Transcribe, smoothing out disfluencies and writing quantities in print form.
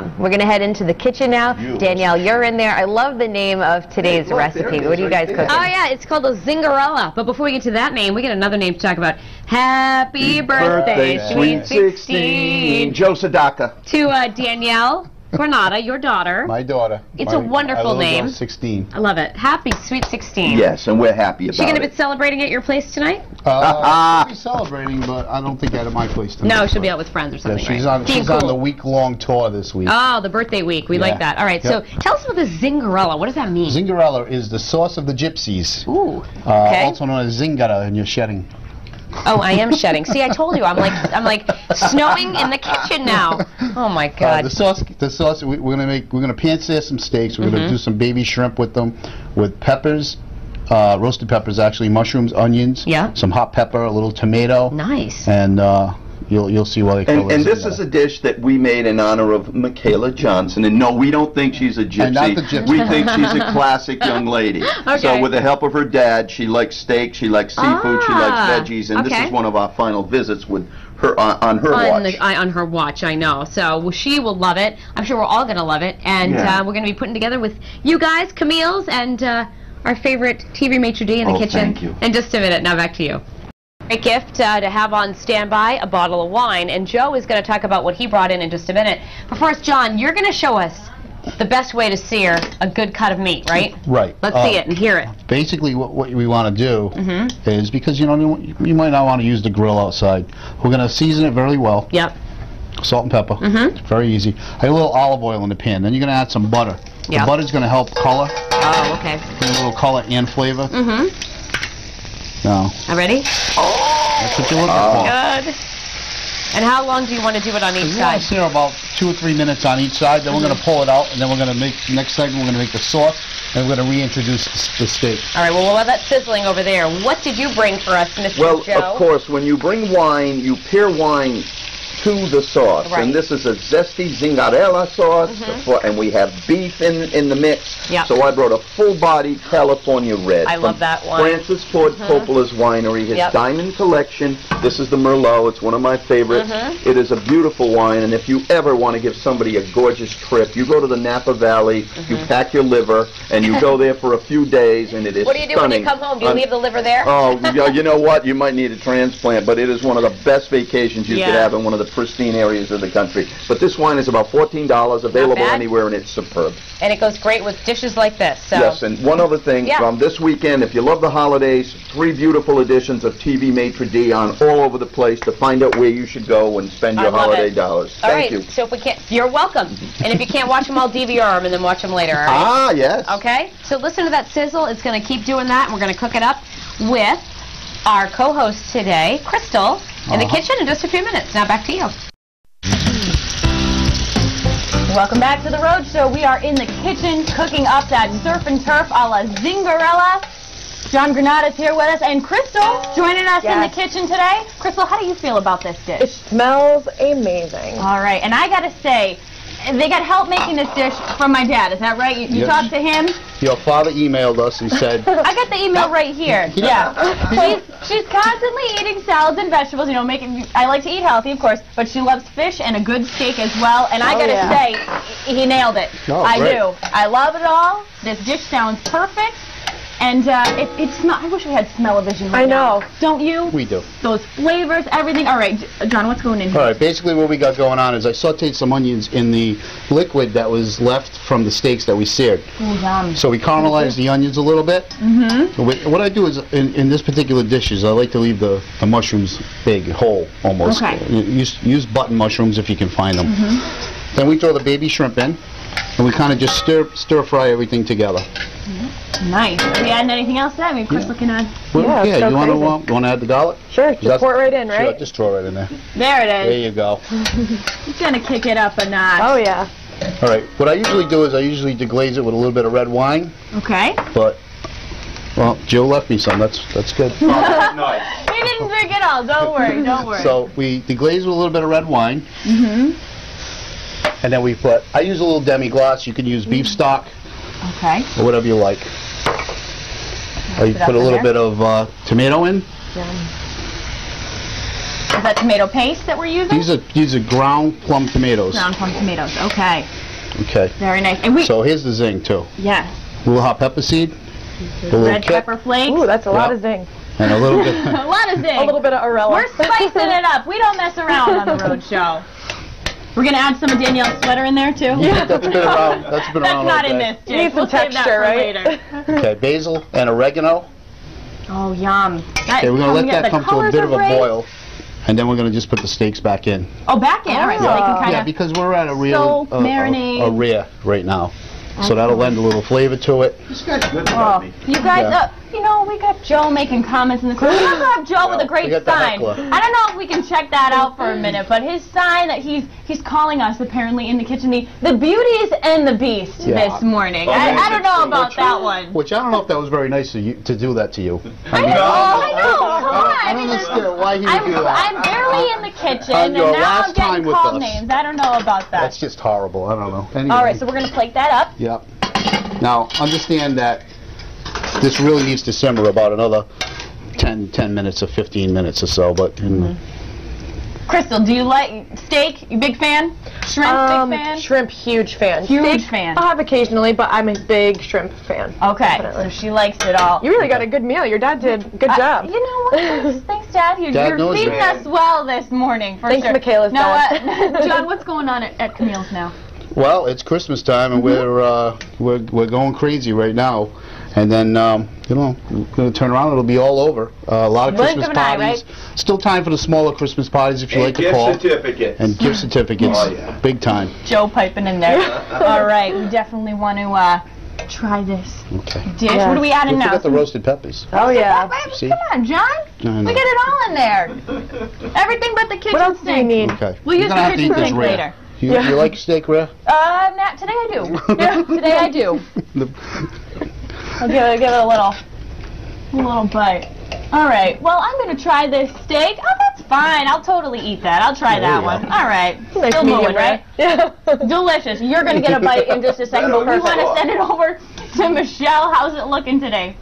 awesome. We're going to head into the kitchen now. Danielle, you're in there. I love the name of today's recipe. What are you guys cooking? Oh, yeah, it's called a Zingarella. But before we get to that name, we got another name to talk about. Happy birthday, sweet 16. Joe Sadaka. To Danielle Granada, your daughter. My daughter. It's a wonderful name. Girl, 16. I love it. Happy sweet 16. Yes, and we're happy about it. Is she going to be celebrating at your place tonight? She'll be celebrating, but I don't think at my place tonight. No, she'll be out with friends or something. Yeah, she's on the week-long tour this week. Oh, the birthday week. We like that. All right, so tell us about the Zingarella. What does that mean? Zingarella is the sauce of the gypsies. Ooh. Okay. Also known as Zingara, and you're shedding. Oh, I am shedding. See, I told you, I'm like snowing in the kitchen now. Oh my God. The sauce. We're gonna pan sear some steaks. We're gonna do some baby shrimp with them, with peppers, roasted peppers, actually, mushrooms, onions, some hot pepper, a little tomato. Nice. And you'll see why they call it. And this is a dish that we made in honor of Michaela Johnson. And no, we don't think she's a gypsy. Not the gypsy. We think she's a classic young lady. Okay. So with the help of her dad, she likes steak, she likes seafood, she likes veggies, and this is one of our final visits with her on her watch. On her watch, I know. So she will love it. I'm sure we're all going to love it. And we're going to be putting together with you guys, Camille's, and our favorite TV maitre d' in the kitchen. Thank you. In just a minute. Now back to you. Great gift to have on standby, a bottle of wine, and Joe is going to talk about what he brought in just a minute. But first, John, you're going to show us the best way to sear a good cut of meat, right? Right. Let's see it and hear it. Basically, what we want to do is, because you might not want to use the grill outside, we're going to season it very well. Yep. Salt and pepper. Very easy. I got a little olive oil in the pan. Then you're going to add some butter. The butter's going to help color. Oh, okay. A little color and flavor. Now. Ready? That's what you're looking for. Good. And how long do you want to do it on each side? Sear about 2 or 3 minutes on each side. Then we're going to pull it out, and then we're going to make next segment. We're going to make the sauce, and we're going to reintroduce the steak. All right. Well, we'll have that sizzling over there. What did you bring for us, Mr. Well, Joe? of course, when you bring wine, you pair wine to the sauce, and this is a zesty Zingarella sauce, and we have beef in the mix. So I brought a full-bodied California Red. I love that one. Francis Ford Coppola's winery, his Diamond Collection. This is the Merlot. It's one of my favorites. It is a beautiful wine, and if you ever want to give somebody a gorgeous trip, you go to the Napa Valley, you pack your liver, and you go there for a few days, and it is What do you do when you come home? Do you leave the liver there? Oh, you know what? You might need a transplant, but it is one of the best vacations you could have in one of the pristine areas of the country. But this wine is about $14, available anywhere, and it's superb. And it goes great with dishes like this. So. Yes, and one other thing, from this weekend, if you love the holidays, 3 beautiful editions of TV Maitre D' on all over the place to find out where you should go and spend your holiday dollars. Thank you. So if we can't, you're welcome. And if you can't watch them, I'll DVR them and then watch them later. All right? Ah, yes. Okay. So listen to that sizzle. It's going to keep doing that, and we're going to cook it up with our co-host today, Crystal, in the kitchen in just a few minutes. Now back to you. Welcome back to the Road Show. We are in the kitchen cooking up that surf and turf a la Zingarella. John Granada's here with us, and Crystal joining us in the kitchen today. Crystal, how do you feel about this dish? It smells amazing. All right, and I gotta say, they got help making this dish from my dad. Is that right? You talked to him? Your father emailed us and said... I got the email right here. She's constantly eating salads and vegetables, you know, I like to eat healthy, of course, but she loves fish and a good steak as well, and I gotta say, he nailed it. I do. I love it all. This dish sounds perfect. And I wish we had smell-o-vision right now. Don't you? We do. Those flavors, everything. All right, John, what's going in here? All right, basically what we got going on is I sauteed some onions in the liquid that was left from the steaks that we seared. Ooh, yum. So we caramelized the onions a little bit. So what I do is, in this particular dish, is I like to leave the mushrooms big, whole, almost. Okay. Use button mushrooms if you can find them. Then we throw the baby shrimp in, and we kind of just stir fry everything together. Nice. Are we adding anything else to that? Maybe Chris looking at. Well, you want to add the garlic? Sure, just pour it right in, right? Sure, just throw it right in there. There it is. There you go. It's gonna kick it up a notch. Oh yeah. All right. What I usually do is I usually deglaze it with a little bit of red wine. Okay. But well, Joe left me some. That's good. Nice. We didn't drink it all. Don't worry. Don't worry. So we deglaze with a little bit of red wine. And then I use a little demi-glace. You can use beef stock. Okay. Or whatever you like. Or you put a little bit of tomato in. Is that tomato paste that we're using? These are ground plum tomatoes. Ground plum tomatoes. Okay. Okay. Very nice. And so here's the zing too. Yes. A little hot pepper seed. Red pepper flakes. Ooh, that's a lot of zing. And a little bit. A lot of zing. A little bit of Arella. We're spicing it up. We don't mess around on the road show. We're gonna add some of Danielle's sweater in there too. Yeah, that's been around. That's not in this. You need some texture, right? Later. Okay, basil and oregano. Oh, yum. Okay, we're gonna let that come to a bit of a boil, and then we're gonna just put the steaks back in. Oh, back in. All right, so they can kind of. Yeah, because we're at a real marinade. A rare right now. So that'll lend a little flavor to it. This guy's good about me. You guys, you know, we got Joe making comments in the crowd. We also have Joe with a great sign. I don't know if we can check that out for a minute, but his sign that he's calling us apparently in the kitchen, the beauties and the beast this morning. I don't know about that one. Which I don't know if that was very nice of you to do that to you. I know. I don't understand why he would do that. I'm barely in the kitchen, and now I'm getting called names. I don't know about that. That's just horrible. I don't know. Anyway. All right, so we're gonna plate that up. Yep. Now, understand that this really needs to simmer about another 10 minutes or 15 minutes or so, but... Crystal, do you like steak? You big fan? Shrimp, big fan? Shrimp, huge fan. Huge Steak, fan. I'll have occasionally, but I'm a big shrimp fan. Okay, Definitely. so she likes it all. You really got a good meal. Your dad did a good job. You know what? Thanks, Dad. You're feeding us well this morning, for Thanks, sure. Michaela's dad. What? John, what's going on at Camille's now? Well, it's Christmas time, and we're going crazy right now. And then, you know, we're going to turn around. It'll be all over. A lot of Christmas parties. Still time for the smaller Christmas parties, if you like to call. Gift certificates. And gift certificates. Oh, yeah. Big time. Joe piping in there. All right, we definitely want to try this dish. What are we adding Don't now? forget the roasted peppers. Oh, yeah. See? Come on, John. We get it all in there. Everything but the kitchen What else do you sink. need? Okay. We'll use the have to kitchen eat this sink rare. later. You like steak rare? Today I do. Yeah, today I do. I'll give it a little bite. All right. Well, I'm going to try this steak. Oh, that's fine. I'll totally eat that. I'll try that one. All right. Nice Still medium moving, right? Yeah. Delicious. You're going to get a bite in just a second, but we want to send it over to Michelle. How's it looking today?